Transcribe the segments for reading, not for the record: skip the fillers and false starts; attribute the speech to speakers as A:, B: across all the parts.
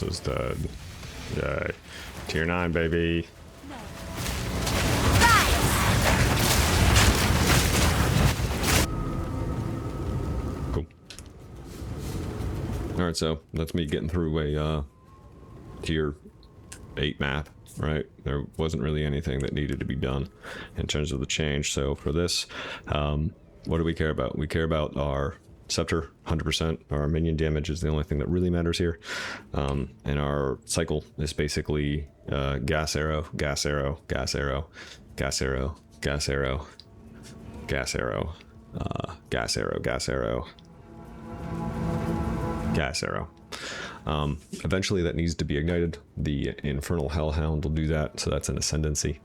A: is dead. Yay. Tier 9, baby. Cool. Alright, so that's me getting through a tier 8 map, right? There wasn't really anything that needed to be done in terms of the change. So for this, what do we care about? We care about our scepter, 100%. Our minion damage is the only thing that really matters here. And our cycle is basically gas arrow, gas arrow, gas arrow, gas arrow, gas arrow, gas arrow, gas arrow, gas arrow, gas arrow. Eventually that needs to be ignited. The Infernal Hellhound will do that, so that's an ascendancy.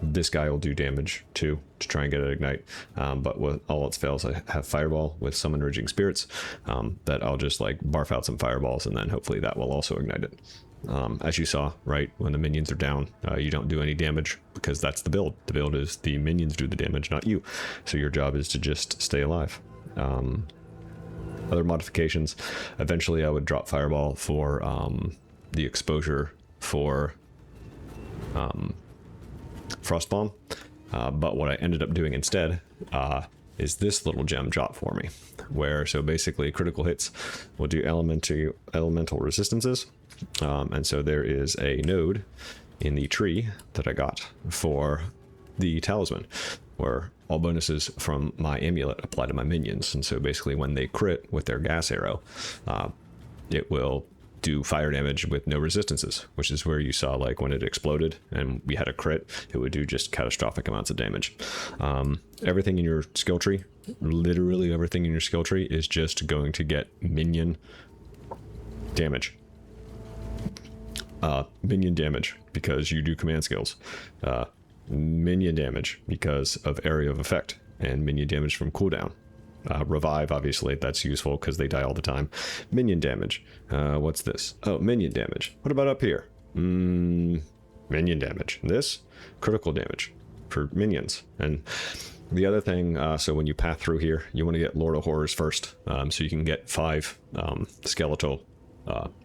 A: This guy will do damage too to try and get it ignite, but with all else fails, I have Fireball with Summon Raging Spirits that I'll just like barf out some fireballs, and then hopefully that will also ignite it. As you saw, right, when the minions are down, you don't do any damage because that's the build. The build is the minions do the damage, not you. So your job is to just stay alive. Other modifications, eventually I would drop Fireball for the exposure for Frost Bomb, but what I ended up doing instead is this little gem drop for me, where so basically critical hits will do elemental resistances, and so there is a node in the tree that I got for the talisman, where all bonuses from my amulet apply to my minions, and so basically when they crit with their gas arrow, it will do fire damage with no resistances, which is where you saw like when it exploded and we had a crit, it would do just catastrophic amounts of damage. Everything in your skill tree, literally everything in your skill tree is just going to get minion damage. Minion damage because you do command skills. Minion damage because of area of effect, and minion damage from cooldown. Revive, obviously, that's useful because they die all the time. Minion damage. What's this? Oh, minion damage. What about up here? Minion damage. This? Critical damage for minions. And the other thing, so when you path through here, you want to get Lord of Horrors first, so you can get 5 skeletal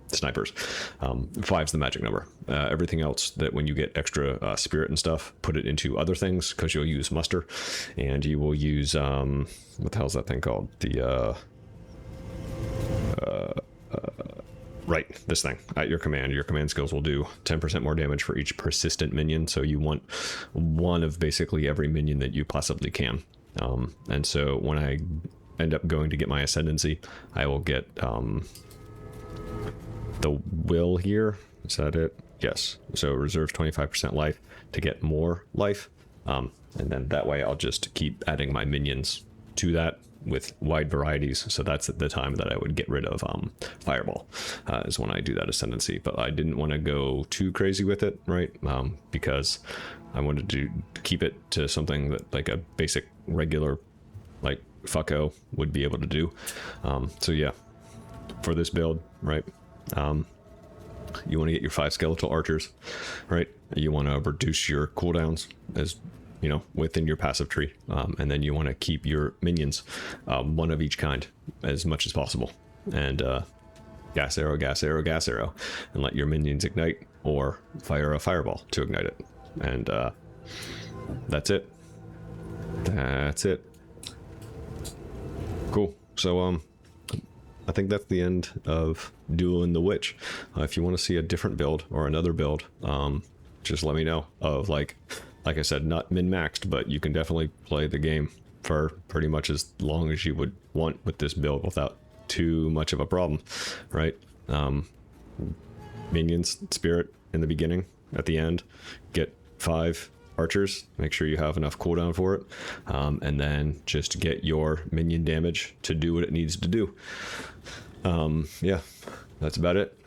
A: snipers. 5's the magic number. Everything else that when you get extra spirit and stuff, put it into other things, because you'll use muster, and you will use what the hell's that thing called? The right, this thing at your command. Your command skills will do 10% more damage for each persistent minion, so you want one of basically every minion that you possibly can. And so when I end up going to get my ascendancy, I will get the will here. Is that it? Yes. So it reserves 25% life to get more life, and then that way I'll just keep adding my minions to that with wide varieties. So that's at the time that I would get rid of Fireball, is when I do that ascendancy. But I didn't want to go too crazy with it, right? Because I wanted to keep it to something that like a basic regular like fucko would be able to do. So yeah, for this build, right, you want to get your 5 skeletal archers, right? You want to reduce your cooldowns as you know within your passive tree, and then you want to keep your minions one of each kind as much as possible, and gas arrow, gas arrow, gas arrow, and let your minions ignite or fire a fireball to ignite it. And that's it. That's it. Cool. So I think that's the end of Dueling the Witch. If you want to see a different build or another build, just let me know. Of like I said, not min-maxed, but you can definitely play the game for pretty much as long as you would want with this build without too much of a problem, right? Minions, spirit in the beginning, at the end, get 5 archers, make sure you have enough cooldown for it, and then just get your minion damage to do what it needs to do. Yeah, that's about it.